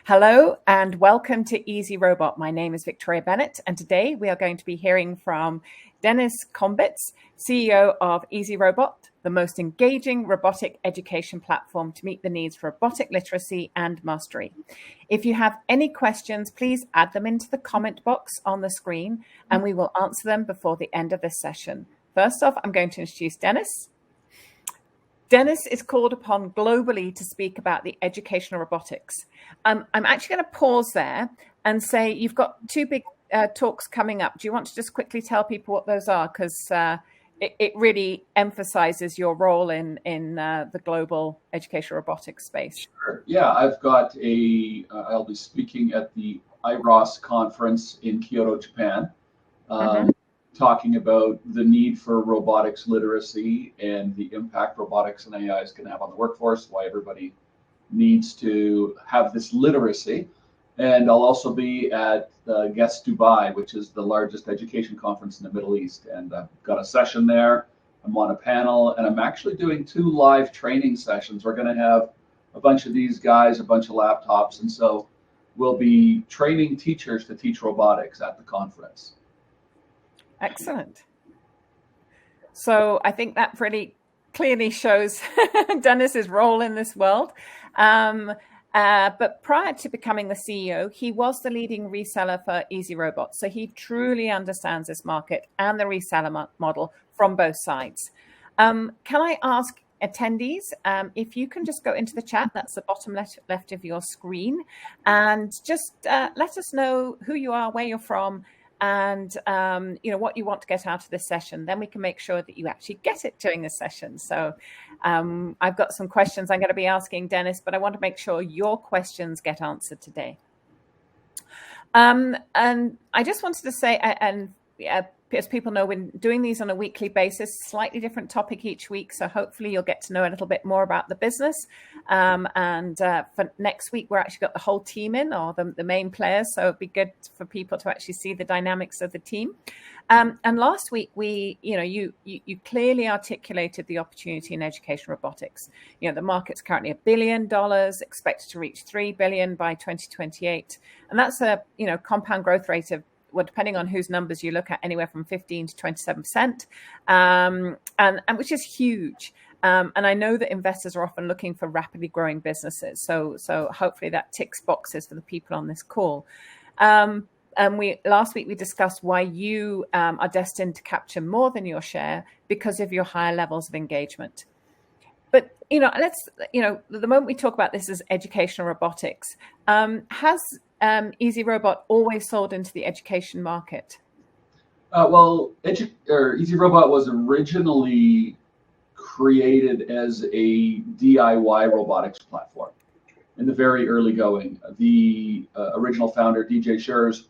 Hello and welcome to Easy Robot. My name is Victoria Bennett, and today we are going to be hearing from Dennis Kambeitz, CEO of Easy Robot, the most engaging robotic education platform to meet the needs for robotic literacy and mastery. If you have any questions, please add them into the comment box on the screen, and we will answer them before the end of this session. First off, I'm going to introduce Dennis. Dennis is called upon globally to speak about the educational robotics. I'm actually going to pause there and say you've got two big talks coming up. Do you want to just quickly tell people what those are? Because it really emphasizes your role in the global educational robotics space. Sure. Yeah, I've got I'll be speaking at the IROS conference in Kyoto, Japan. Talking about the need for robotics literacy and the impact robotics and AI is going to have on the workforce, why everybody needs to have this literacy. And I'll also be at Guest Dubai, which is the largest education conference in the Middle East. And I've got a session there. I'm on a panel, and I'm actually doing 2 live training sessions. We're going to have a bunch of these guys, a bunch of laptops. And so we'll be training teachers to teach robotics at the conference. Excellent. So I think that pretty clearly shows Dennis's role in this world. But prior to becoming the CEO, he was the leading reseller for Easy Robot. So he truly understands this market and the reseller model from both sides. Can I ask attendees, if you can just go into the chat, that's the bottom left of your screen, and just let us know who you are, where you're from, and what you want to get out of this session. Then we can make sure that you actually get it during this session. So I've got some questions I'm going to be asking Dennis, but I want to make sure your questions get answered today. And I just wanted to say, as people know, we're doing these on a weekly basis, slightly different topic each week. So hopefully you'll get to know a little bit more about the business. And for next week, we're actually got the whole team in, or the main players. So it'd be good for people to actually see the dynamics of the team. And last week, you clearly articulated the opportunity in education robotics. The market's currently $1 billion, expected to reach $3 billion by 2028. And that's a, compound growth rate of, well, depending on whose numbers you look at, anywhere from 15 to 27%, and which is huge. And I know that investors are often looking for rapidly growing businesses. So hopefully that ticks boxes for the people on this call. And last week we discussed why you are destined to capture more than your share because of your higher levels of engagement. But the moment we talk about this as educational robotics, has Easy Robot always sold into the education market? Easy Robot was originally created as a DIY robotics platform in the very early going. The original founder, DJ Schurz,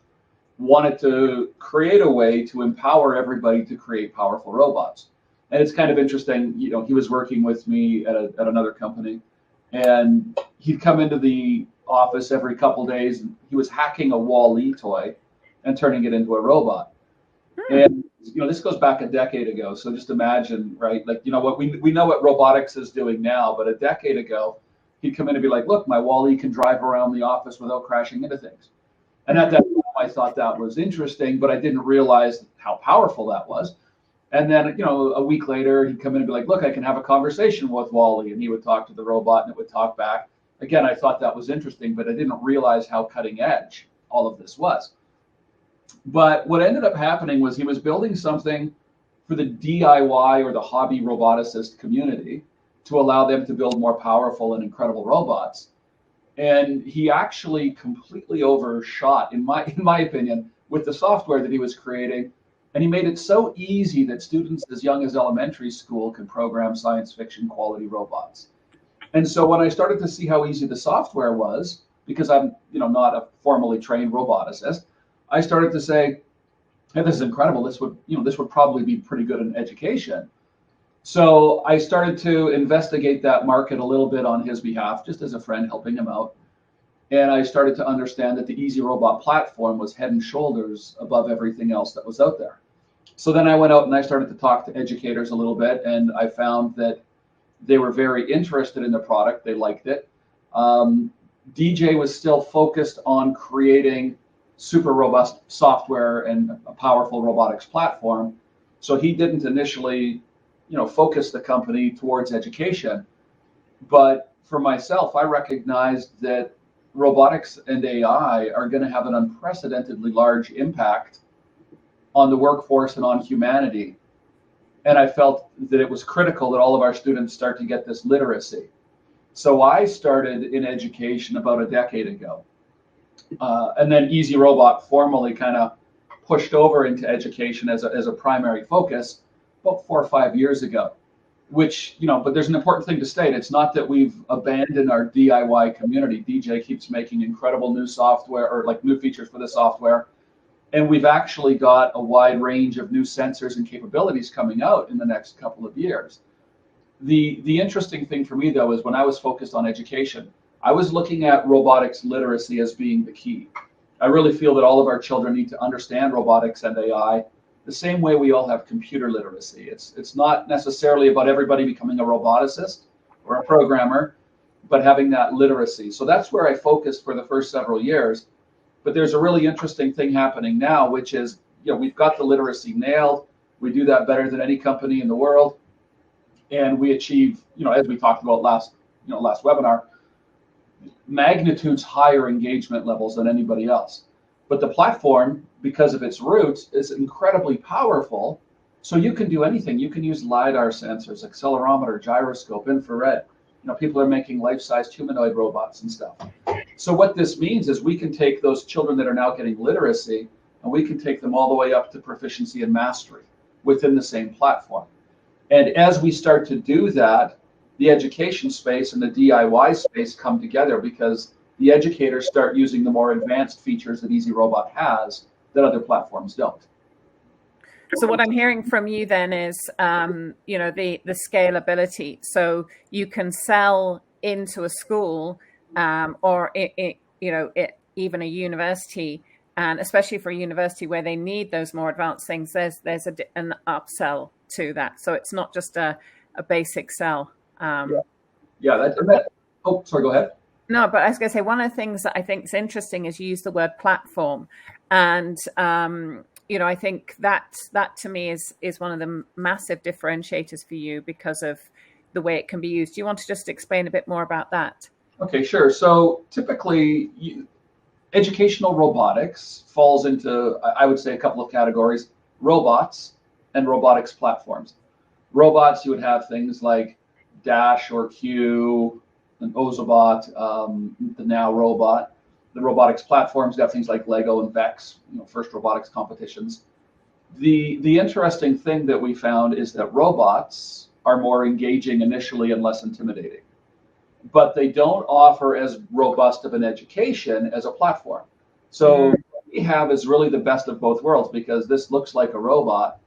wanted to create a way to empower everybody to create powerful robots. And it's kind of interesting, he was working with me at another company, and he'd come into the office every couple days, and he was hacking a Wall-E toy and turning it into a robot. And this goes back a decade ago. So just imagine, right? Like, what we know what robotics is doing now, but a decade ago, he'd come in and be like, look, my Wall-E can drive around the office without crashing into things. And at that time, I thought that was interesting, but I didn't realize how powerful that was. And then, a week later, he'd come in and be like, look, I can have a conversation with Wall-E, and he would talk to the robot and it would talk back. Again, I thought that was interesting, but I didn't realize how cutting edge all of this was. But what ended up happening was he was building something for the DIY or the hobby roboticist community to allow them to build more powerful and incredible robots. And he actually completely overshot, in my opinion, with the software that he was creating. And he made it so easy that students as young as elementary school can program science fiction quality robots. And so when I started to see how easy the software was, because I'm not a formally trained roboticist, I started to say, hey, this is incredible. This would probably be pretty good in education. So I started to investigate that market a little bit on his behalf, just as a friend helping him out. And I started to understand that the Easy Robot platform was head and shoulders above everything else that was out there. So then I went out and I started to talk to educators a little bit, and I found that they were very interested in the product. They liked it. DJ was still focused on creating super robust software and a powerful robotics platform. So he didn't initially, focus the company towards education. But for myself, I recognized that robotics and AI are going to have an unprecedentedly large impact on the workforce and on humanity. And I felt that it was critical that all of our students start to get this literacy. So I started in education about a decade ago. And then Easy Robot formally kind of pushed over into education as a primary focus about 4 or 5 years ago, which, but there's an important thing to state. It's not that we've abandoned our DIY community. DJ keeps making incredible new software, or like new features for the software. And we've actually got a wide range of new sensors and capabilities coming out in the next couple of years. The interesting thing for me, though, is when I was focused on education, I was looking at robotics literacy as being the key. I really feel that all of our children need to understand robotics and AI the same way we all have computer literacy. It's not necessarily about everybody becoming a roboticist or a programmer, but having that literacy. So that's where I focused for the first several years. But there's a really interesting thing happening now, which is, we've got the literacy nailed. We do that better than any company in the world. And we achieve, as we talked about last webinar, magnitudes higher engagement levels than anybody else. But the platform, because of its roots, is incredibly powerful. So you can do anything. You can use LiDAR sensors, accelerometer, gyroscope, infrared. People are making life-sized humanoid robots and stuff. So what this means is we can take those children that are now getting literacy, and we can take them all the way up to proficiency and mastery within the same platform. And as we start to do that, the education space and the DIY space come together, because the educators start using the more advanced features that Easy Robot has that other platforms don't. So what I'm hearing from you then is, the scalability. So you can sell into a school or even a university, and especially for a university where they need those more advanced things, there's an upsell to that. So it's not just a basic sell. Oh, sorry, go ahead. No, but I was going to say, one of the things that I think is interesting is you use the word platform. And, I think that to me is one of the massive differentiators for you because of the way it can be used. Do you want to just explain a bit more about that? Okay, sure. So typically, educational robotics falls into, I would say, a couple of categories: robots and robotics platforms. Robots, you would have things like Dash or Q, and Ozobot, the Now Robot. The robotics platforms got things like Lego and Vex, first robotics competitions. The interesting thing that we found is that robots are more engaging initially and less intimidating, but they don't offer as robust of an education as a platform. So what we have is really the best of both worlds, because this looks like a robot,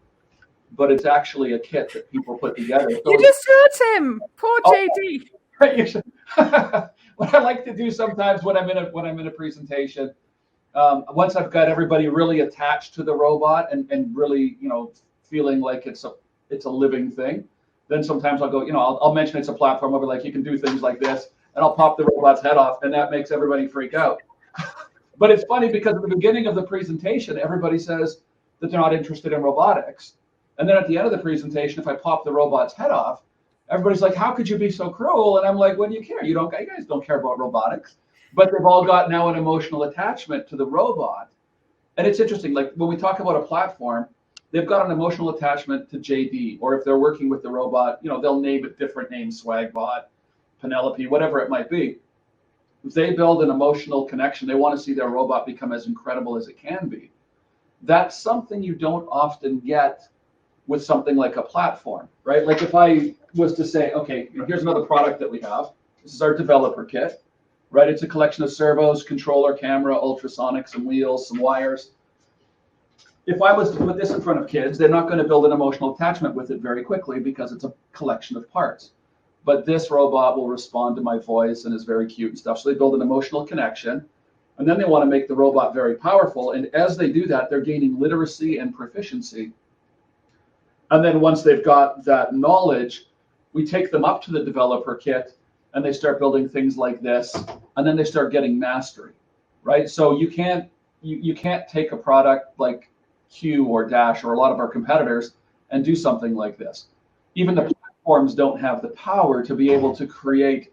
but it's actually a kit that people put together. So you just hurt him, poor JD. What I like to do sometimes when I'm in a presentation, once I've got everybody really attached to the robot and really feeling like it's a living thing, then sometimes I'll go, I'll mention it's a platform. I'll be like, you can do things like this, and I'll pop the robot's head off, and that makes everybody freak out. But it's funny, because at the beginning of the presentation, everybody says that they're not interested in robotics, and then at the end of the presentation, if I pop the robot's head off, everybody's like, how could you be so cruel? And I'm like, what do you care? You guys don't care about robotics. But they've all got now an emotional attachment to the robot. And it's interesting, like when we talk about a platform, they've got an emotional attachment to JD, or if they're working with the robot, they'll name it different names: Swagbot, Penelope, whatever it might be. If they build an emotional connection, they want to see their robot become as incredible as it can be. That's something you don't often get with something like a platform, right? Like if I was to say, okay, here's another product that we have. This is our developer kit, right? It's a collection of servos, controller, camera, ultrasonic, some wheels, some wires. If I was to put this in front of kids, they're not going to build an emotional attachment with it very quickly, because it's a collection of parts. But this robot will respond to my voice and is very cute and stuff. So they build an emotional connection, and then they want to make the robot very powerful. And as they do that, they're gaining literacy and proficiency. And then once they've got that knowledge, we take them up to the developer kit, and they start building things like this, and then they start getting mastery, right? So you can't take a product like Q or Dash or a lot of our competitors and do something like this. Even the platforms don't have the power to be able to create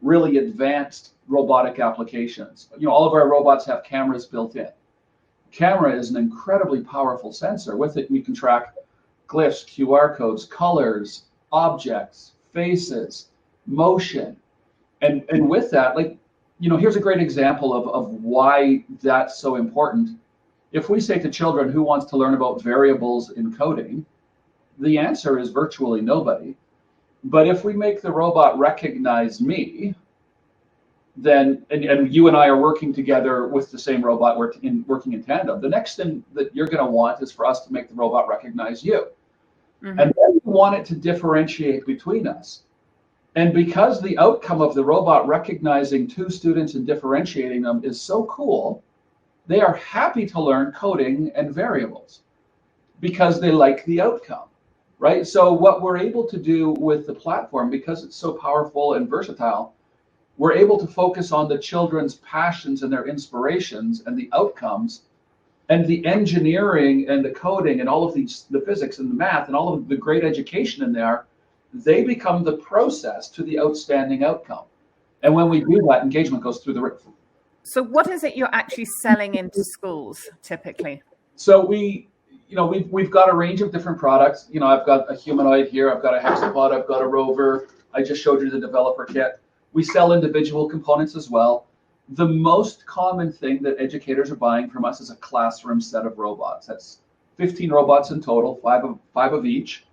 really advanced robotic applications. All of our robots have cameras built in. Camera is an incredibly powerful sensor. With it, we can track glyphs, QR codes, colors, objects, faces, motion. And with that, here's a great example of why that's so important. If we say to children, who wants to learn about variables in coding, the answer is virtually nobody. But if we make the robot recognize me, then, and you and I are working together with the same robot, working in tandem, the next thing that you're going to want is for us to make the robot recognize you. Mm-hmm. And then we want it to differentiate between us. And because the outcome of the robot recognizing two students and differentiating them is so cool, they are happy to learn coding and variables because they like the outcome, right? So what we're able to do with the platform, because it's so powerful and versatile, we're able to focus on the children's passions and their inspirations and the outcomes, and the engineering and the coding and all of the physics and the math and all of the great education in there. They become the process to the outstanding outcome. And when we do that, engagement goes through the roof. So what is it you're actually selling into schools typically? So we've got a range of different products. I've got a humanoid here, I've got a hexapod, I've got a rover. I just showed you the developer kit. We sell individual components as well. The most common thing that educators are buying from us is a classroom set of robots. That's 15 robots in total, five of each.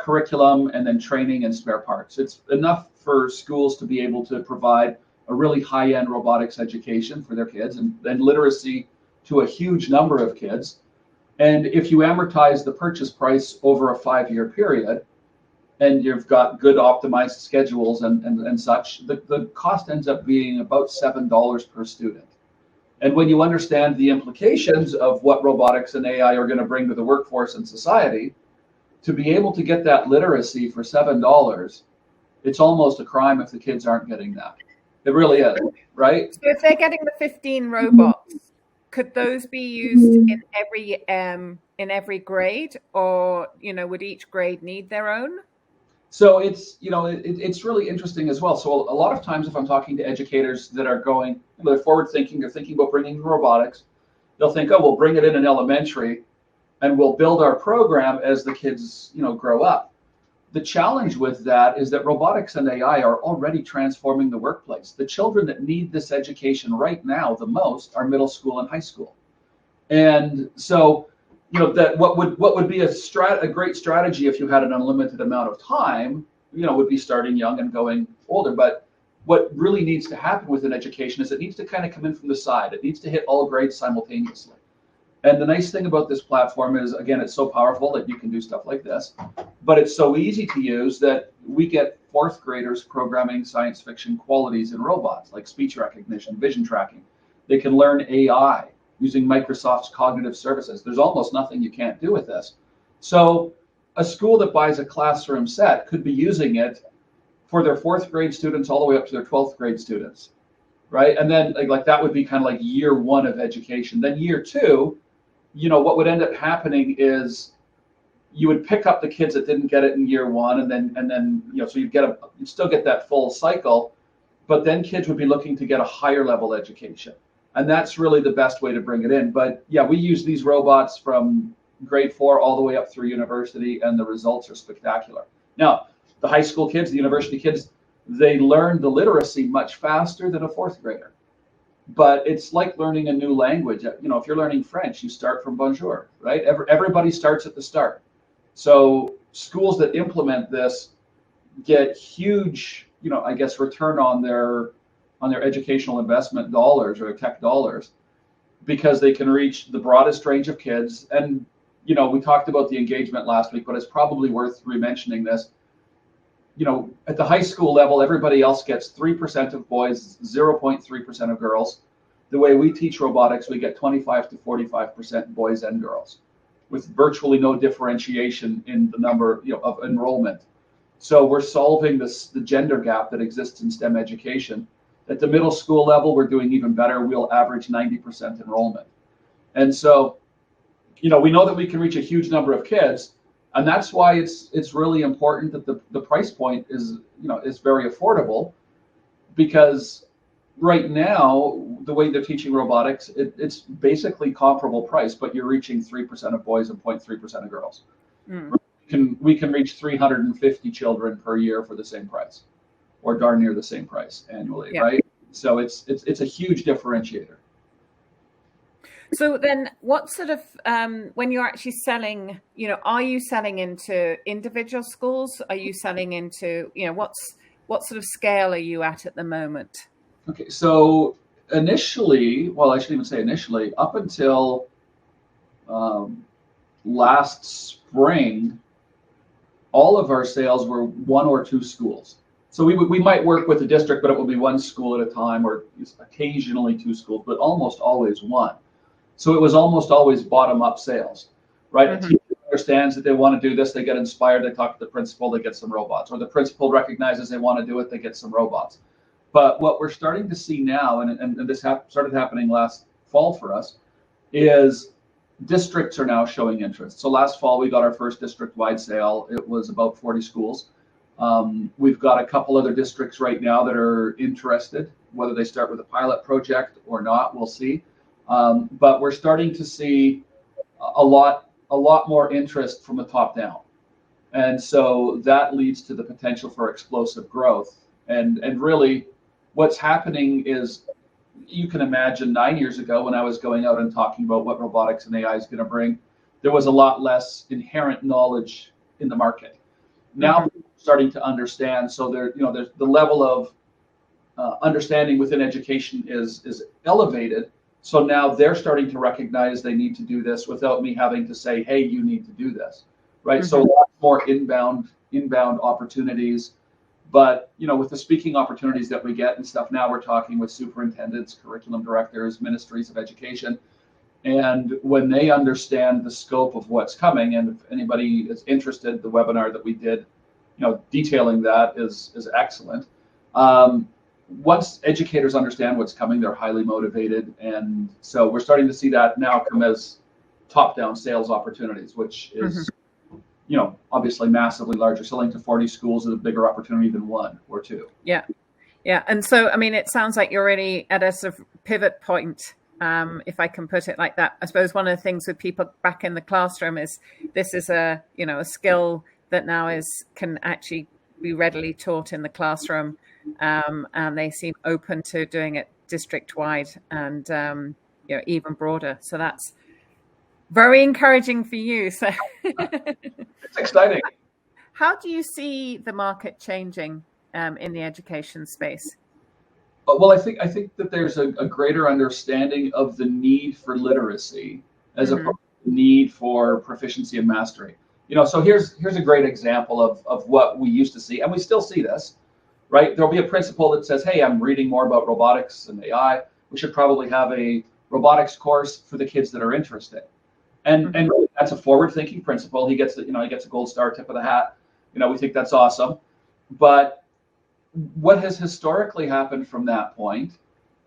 Curriculum, and then training and spare parts. It's enough for schools to be able to provide a really high-end robotics education for their kids and literacy to a huge number of kids. And if you amortize the purchase price over a 5-year period, and you've got good optimized schedules and such, the cost ends up being about $7 per student. And when you understand the implications of what robotics and AI are going to bring to the workforce and society, to be able to get that literacy for $7, it's almost a crime if the kids aren't getting that. It really is, right? So if they're getting the 15 robots, could those be used in every grade, or would each grade need their own? So it's really interesting as well. So a lot of times, if I'm talking to educators that are going, they're forward thinking, they're thinking about bringing robotics, they'll think, oh, we'll bring it in elementary, and we'll build our program as the kids, grow up. The challenge with that is that robotics and AI are already transforming the workplace. The children that need this education right now the most are middle school and high school. And so, that what would be a great strategy if you had an unlimited amount of time, would be starting young and going older. But what really needs to happen with an education is it needs to kind of come in from the side. It needs to hit all grades simultaneously. And the nice thing about this platform is, again, it's so powerful that you can do stuff like this, but it's so easy to use that we get 4th graders programming science fiction qualities in robots, like speech recognition, vision tracking. They can learn AI using Microsoft's cognitive services. There's almost nothing you can't do with this. So a school that buys a classroom set could be using it for their 4th grade students all the way up to their 12th grade students, right? And then like that would be kind of like year 1 of education. Then year 2, what would end up happening is you would pick up the kids that didn't get it in year 1, and then so you'd still get that full cycle, but then kids would be looking to get a higher level education, and that's really the best way to bring it in. But yeah, we use these robots from grade 4 all the way up through university, and the results are spectacular. Now, the high school kids, the university kids, they learn the literacy much faster than a 4th grader. But it's like learning a new language. If you're learning French, you start from bonjour, right? Everybody starts at the start. So schools that implement this get huge, return on their educational investment dollars or tech dollars, because they can reach the broadest range of kids. And we talked about the engagement last week, but it's probably worth re-mentioning this. At the high school level, everybody else gets 3% of boys, 0.3% of girls. The way we teach robotics, we get 25 to 45% boys and girls, with virtually no differentiation in the number of enrollment. So we're solving the gender gap that exists in STEM education. At the middle school level, we're doing even better. We'll average 90% enrollment. And so, we know that we can reach a huge number of kids, and that's why it's really important that the price point is very affordable, because right now, the way they're teaching robotics, it's basically comparable price, but you're reaching 3% of boys and 0.3% of girls. We can reach 350 children per year for the same price, or darn near the same price annually, right? So it's a huge differentiator. So then what sort of, when you're actually selling, are you selling into individual schools? Are you selling into, what sort of scale are you at the moment? Okay, so initially, well, I shouldn't even say initially, up until last spring, all of our sales were 1 or 2 schools. So we might work with a district, but it will be 1 school at a time, or occasionally 2 schools, but almost always 1. So it was almost always bottom-up sales, right? A teacher understands that they want to do this, they get inspired, they talk to the principal, they get some robots. Or the principal recognizes they want to do it, they get some robots. But what we're starting to see now, and this started happening last fall for us, is districts are now showing interest. So last fall, we got our first district-wide sale. It was about 40 schools. We've got a couple other districts right now that are interested. Whether they start with a pilot project or not, we'll see. But we're starting to see a lot more interest from the top down. And so that leads to the potential for explosive growth. And really, what's happening is, you can imagine 9 years ago when I was going out and talking about what robotics and AI is going to bring, there was a lot less inherent knowledge in the market. Now people are starting to understand, so there's the level of understanding within education is elevated. So now they're starting to recognize they need to do this without me having to say, hey, you need to do this, right? So a lot more inbound opportunities. But with the speaking opportunities that we get and stuff, now we're talking with superintendents, curriculum directors, ministries of education, and when they understand the scope of what's coming, and if anybody is interested, the webinar that we did, detailing that is excellent. Once educators understand what's coming, they're highly motivated, and so we're starting to see that now come as top-down sales opportunities, which is obviously massively larger. Selling to 40 schools is a bigger opportunity than 1 or 2. Yeah. And so, it sounds like you're really at a sort of pivot point, if I can put it like that. I suppose one of the things with people back in the classroom is this is a skill that now can actually be readily taught in the classroom, and they seem open to doing it district-wide and even broader. So that's very encouraging for you. So it's exciting. How do you see the market changing in the education space? Well, I think that there's a greater understanding of the need for literacy as opposed to the need for proficiency and mastery. So here's a great example of what we used to see, and we still see this, right? There'll be a principal that says, hey, I'm reading more about robotics and AI. We should probably have a robotics course for the kids that are interested. And really, that's a forward-thinking principal. He gets a gold star, tip of the hat. We think that's awesome. But what has historically happened from that point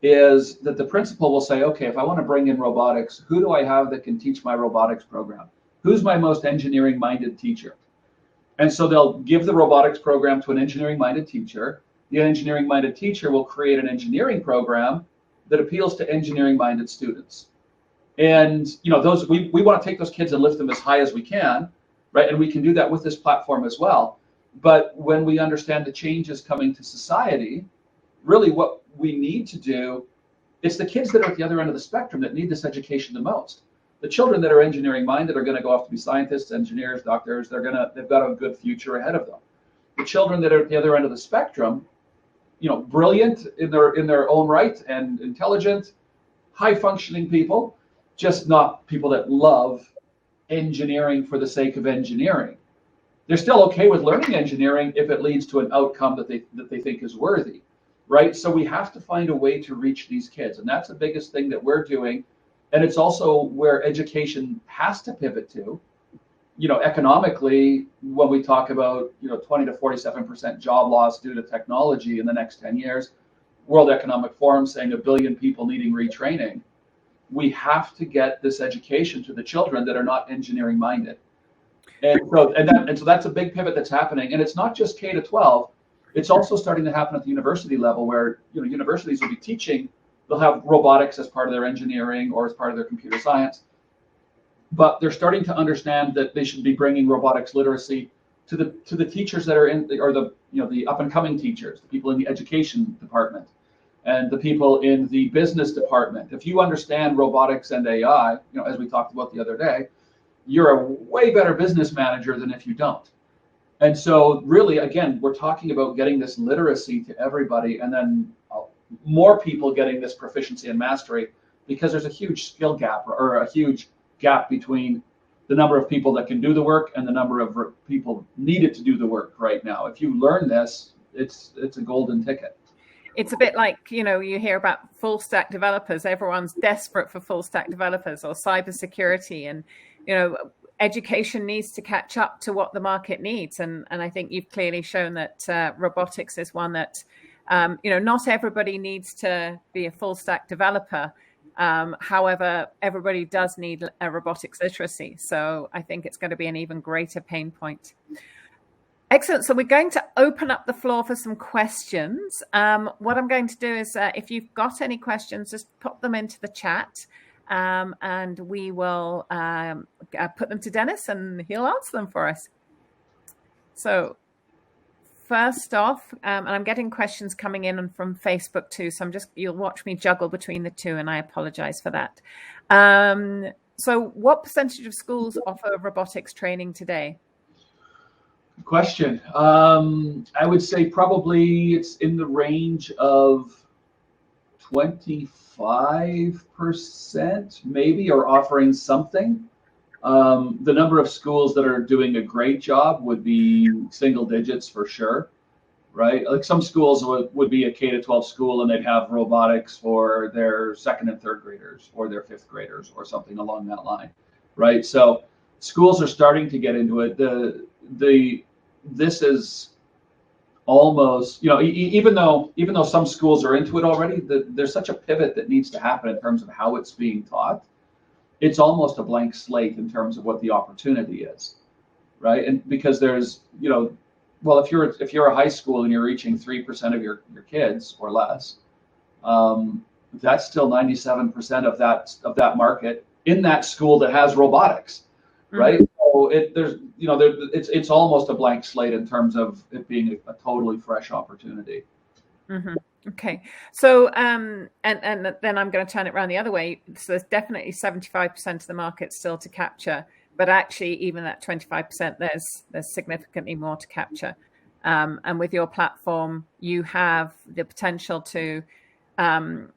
is that the principal will say, okay, if I want to bring in robotics, who do I have that can teach my robotics program? Who's my most engineering-minded teacher? And so they'll give the robotics program to an engineering-minded teacher. The engineering-minded teacher will create an engineering program that appeals to engineering-minded students. And those we want to take those kids and lift them as high as we can, right? And we can do that with this platform as well. But when we understand the changes coming to society, really what we need to do, it's the kids that are at the other end of the spectrum that need this education the most. The children that are engineering minded are going to go off to be scientists, engineers, doctors. They've got a good future ahead of them. The children that are at the other end of the spectrum, brilliant in their own right and intelligent, high functioning people, just not people that love engineering for the sake of engineering. They're still okay with learning engineering if it leads to an outcome that they think is worthy, right? So we have to find a way to reach these kids, and that's the biggest thing that we're doing. And it's also where education has to pivot to. economically, when we talk about 20 to 47% job loss due to technology in the next 10 years, World Economic Forum saying 1 billion people needing retraining, we have to get this education to the children that are not engineering minded. And so that's a big pivot that's happening. And it's not just K to 12. It's also starting to happen at the university level, where universities will be teaching. They'll have robotics as part of their engineering or as part of their computer science. But they're starting to understand that they should be bringing robotics literacy to the teachers that are the up and coming teachers, the people in the education department, and the people in the business department. If you understand robotics and AI, as we talked about the other day, you're a way better business manager than if you don't. And so really, again, we're talking about getting this literacy to everybody, and then more people getting this proficiency and mastery, because there's a huge skill gap, or a huge gap between the number of people that can do the work and the number of people needed to do the work right now. If you learn this, it's a golden ticket. It's a bit like, you hear about full stack developers. Everyone's desperate for full stack developers, or cybersecurity, and education needs to catch up to what the market needs. And I think you've clearly shown that robotics is one that, not everybody needs to be a full stack developer. However, everybody does need a robotics literacy. So I think it's going to be an even greater pain point. Excellent. So we're going to open up the floor for some questions. What I'm going to do is, if you've got any questions, just pop them into the chat, and we will put them to Dennis, and he'll answer them for us. So first off, and I'm getting questions coming in from Facebook too, so you'll watch me juggle between the two, and I apologize for that. So what percentage of schools offer robotics training today? Good question. I would say probably it's in the range of 25% maybe, or offering something. The number of schools that are doing a great job would be single digits for sure, right? Like some schools would be a K to 12 school, and they'd have robotics for their second and third graders, or their fifth graders, or something along that line, right? So schools are starting to get into it. This is almost, even though some schools are into it already, there's such a pivot that needs to happen in terms of how it's being taught. It's almost a blank slate in terms of what the opportunity is, right? And because there's, well, if you're a high school and you're reaching 3% of your kids or less, that's still 97% of that market in that school that has robotics, right? So it's almost a blank slate in terms of it being a totally fresh opportunity. Mm-hmm. Okay. So, and then I'm going to turn it around the other way. So there's definitely 75% of the market still to capture, but actually even at 25%, there's significantly more to capture. And with your platform, you have the potential to offer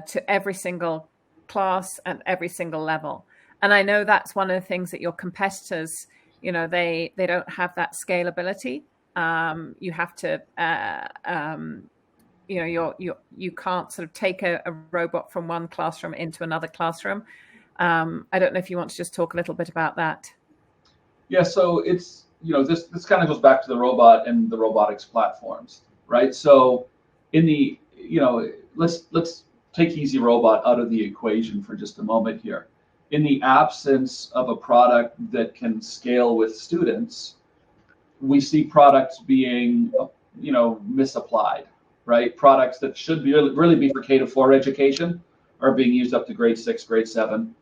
to every single class and every single level. And I know that's one of the things that your competitors, they don't have that scalability. You have to, you can't sort of take a robot from one classroom into another classroom. I don't know if you want to just talk a little bit about that. Yeah, so it's, this kind of goes back to the robot and the robotics platforms, right? So in the, let's take Easy Robot out of the equation for just a moment here. In the absence of a product that can scale with students, we see products being, misapplied, right? Products that should be really be for K to 4 education are being used up to grade 6, grade 7,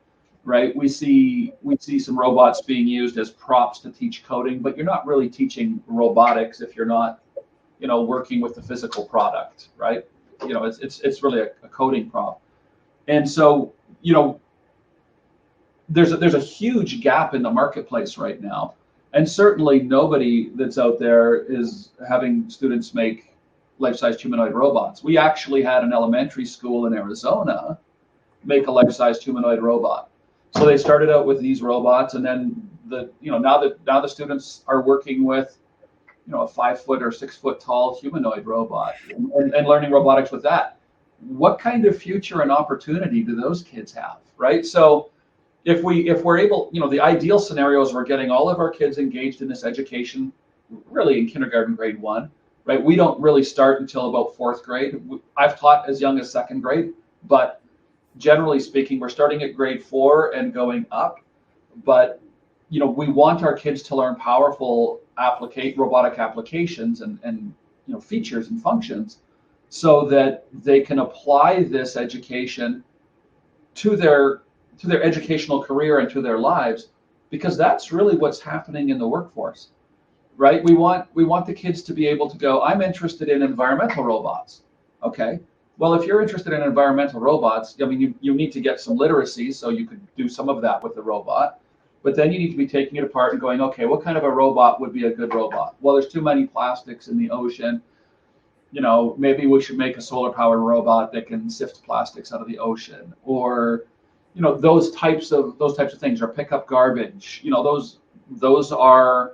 right? We see some robots being used as props to teach coding, but you're not really teaching robotics if you're not, working with the physical product, right? It's really a coding prop. And so, there's a huge gap in the marketplace right now. And certainly nobody that's out there is having students make life-sized humanoid robots. We actually had an elementary school in Arizona make a life-sized humanoid robot. So they started out with these robots, and then now the students are working with, a 5 foot or 6 foot tall humanoid robot and learning robotics with that. What kind of future and opportunity do those kids have, right? So if we're able, the ideal scenario is we're getting all of our kids engaged in this education, really in kindergarten, grade 1, right? We don't really start until about 4th grade. I've taught as young as 2nd grade, but generally speaking, we're starting at grade 4 and going up. But we want our kids to learn powerful robotic applications and features and functions, so that they can apply this education to their educational career and to their lives, because that's really what's happening in the workforce, right? We want the kids to be able to go, I'm interested in environmental robots. Okay, well, if you're interested in environmental robots, I mean, you need to get some literacy, so you could do some of that with the robot. But then you need to be taking it apart and going, okay, what kind of a robot would be a good robot? Well, there's too many plastics in the ocean. Maybe we should make a solar powered robot that can sift plastics out of the ocean, or those types of things, or pick up garbage. Those are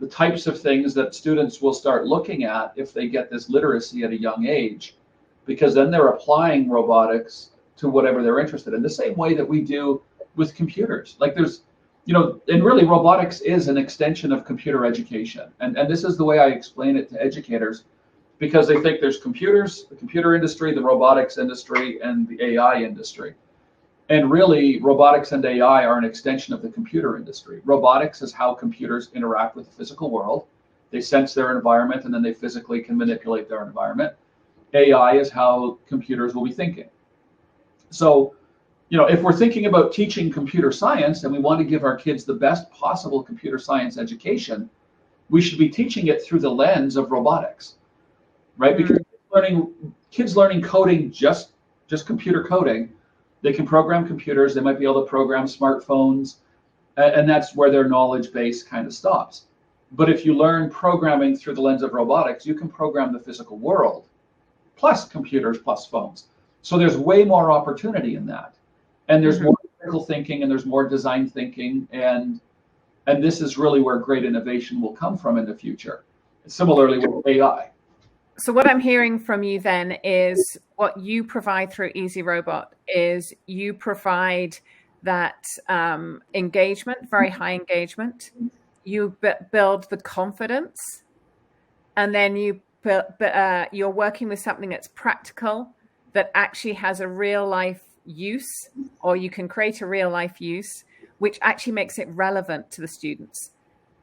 the types of things that students will start looking at if they get this literacy at a young age, because then they're applying robotics to whatever they're interested in, the same way that we do with computers. Like there's, and really robotics is an extension of computer education. And this is the way I explain it to educators, because they think there's computers, the computer industry, the robotics industry, and the AI industry. And really, robotics and AI are an extension of the computer industry. Robotics is how computers interact with the physical world. They sense their environment, and then they physically can manipulate their environment. AI is how computers will be thinking. So, if we're thinking about teaching computer science and we want to give our kids the best possible computer science education, we should be teaching it through the lens of robotics, right? Because kids learning coding, just computer coding, they can program computers, they might be able to program smartphones, and that's where their knowledge base kind of stops. But if you learn programming through the lens of robotics, you can program the physical world, plus computers, plus phones. So there's way more opportunity in that. And there's more critical thinking, and there's more design thinking, and this is really where great innovation will come from in the future. Similarly with AI. So what I'm hearing from you then is what you provide through Easy Robot is you provide that engagement, very high engagement. You build the confidence, and then you're working with something that's practical, that actually has a real life use, or you can create a real life use, which actually makes it relevant to the students.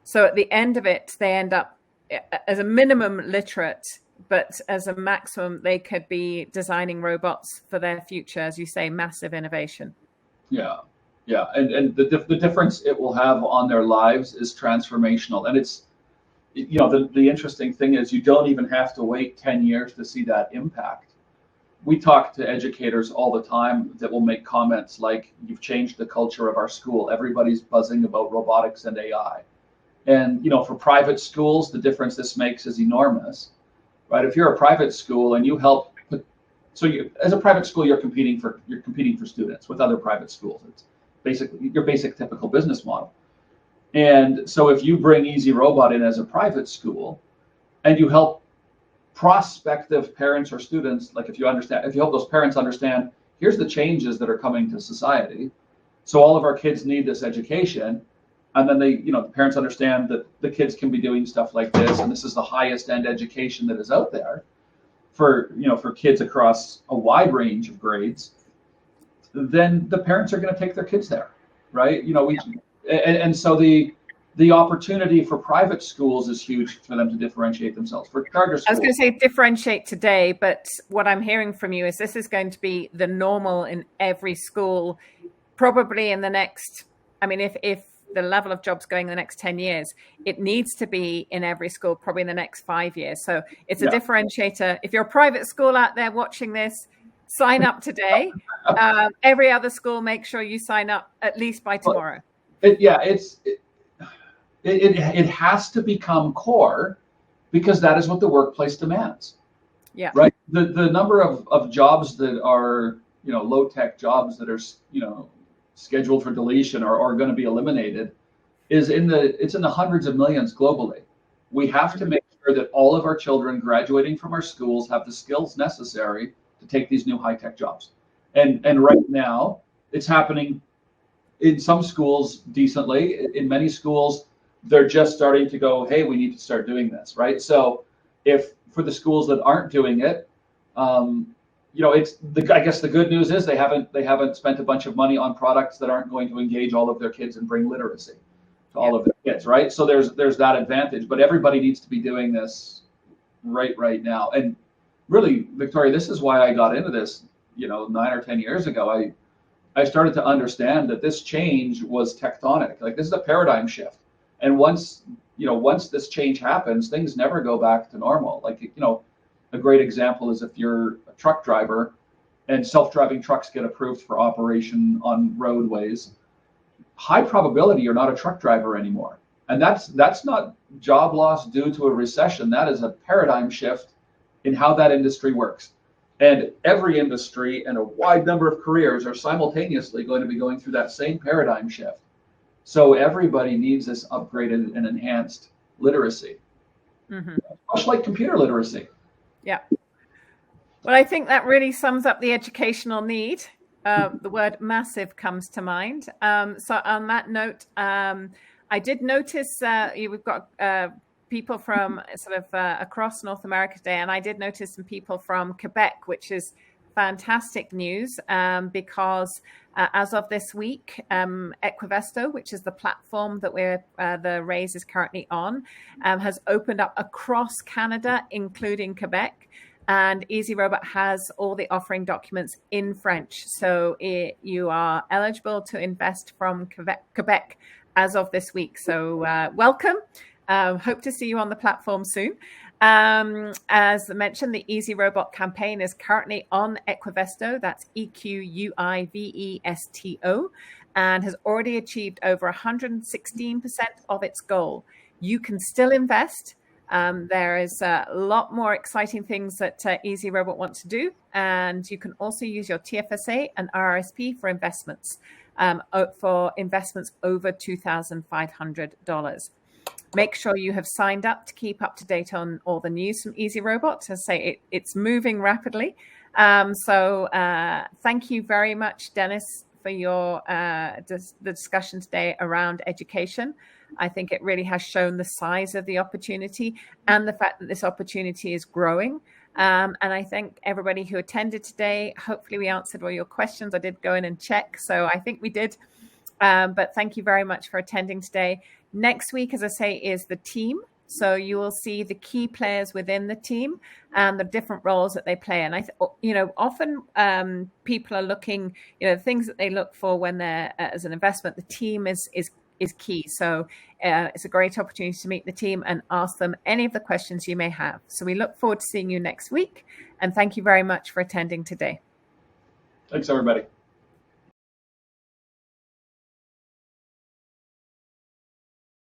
So at the end of it, they end up as a minimum literate, but as a maximum, they could be designing robots for their future, as you say, massive innovation. Yeah. And the difference it will have on their lives is transformational. And it's, the interesting thing is you don't even have to wait 10 years to see that impact. We talk to educators all the time that will make comments like, you've changed the culture of our school. Everybody's buzzing about robotics and AI. And, for private schools, the difference this makes is enormous, right? If you're a private school and you help, as a private school, you're competing for students with other private schools. It's basically your basic typical business model. And so if you bring Easy Robot in as a private school and you help prospective parents or students, like if you help those parents understand, here's the changes that are coming to society. So all of our kids need this education. And then the parents understand that the kids can be doing stuff like this, and this is the highest end education that is out there for kids across a wide range of grades. Then the parents are going to take their kids there, right? And so the opportunity for private schools is huge for them to differentiate themselves. For charter schools, I was going to say differentiate today, but what I'm hearing from you is this is going to be the normal in every school, probably in the next, if the level of jobs going in the next 10 years, it needs to be in every school, probably in the next 5 years. So it's a differentiator. If you're a private school out there watching this, sign up today. Every other school, make sure you sign up at least by tomorrow. It has to become core, because that is what the workplace demands. Yeah. Right. The number of jobs that are, low tech jobs that are, scheduled for deletion or are going to be eliminated it's in the hundreds of millions globally. We have to make sure that all of our children graduating from our schools have the skills necessary to take these new high tech jobs. And right now it's happening In some schools, decently. In many schools, they're just starting to go, hey, we need to start doing this, right? So if for the schools that aren't doing it, I guess the good news is they haven't spent a bunch of money on products that aren't going to engage all of their kids and bring literacy to all of their kids, right? So there's that advantage, but everybody needs to be doing this right now. And really, Victoria, this is why I got into this, 9 or 10 years ago. I started to understand that this change was tectonic. Like, this is a paradigm shift. And once this change happens, things never go back to normal. Like, a great example is if you're a truck driver and self-driving trucks get approved for operation on roadways, high probability you're not a truck driver anymore. And that's not job loss due to a recession. That is a paradigm shift in how that industry works. And every industry and a wide number of careers are simultaneously going to be going through that same paradigm shift. So everybody needs this upgraded and enhanced literacy, much like computer literacy. Yeah. Well, I think that really sums up the educational need. The word massive comes to mind. So on that note, I did notice we've got people from sort of across North America today, and I did notice some people from Quebec, which is fantastic news because as of this week, Equivesto, which is the platform that the raise is currently on, has opened up across Canada, including Quebec. And EasyRobot has all the offering documents in French. So you are eligible to invest from Quebec as of this week. So welcome. Hope to see you on the platform soon. As mentioned, the EasyRobot campaign is currently on Equivesto. That's EQUIVESTO, and has already achieved over 116% of its goal. You can still invest. There is a lot more exciting things that EasyRobot wants to do. And you can also use your TFSA and RRSP for investments over $2,500. Make sure you have signed up to keep up to date on all the news from EasyRobot. As I say, it's moving rapidly. So thank you very much, Dennis, for your the discussion today around education. I think it really has shown the size of the opportunity and the fact that this opportunity is growing. And I thank everybody who attended today. Hopefully we answered all your questions. I did go in and check, so I think we did. But thank you very much for attending today. Next week, as I say, is the team. So you will see the key players within the team and the different roles that they play. And often people are looking, things that they look for when they're as an investment. The team is key. So it's a great opportunity to meet the team and ask them any of the questions you may have. So we look forward to seeing you next week. And thank you very much for attending today. Thanks, everybody.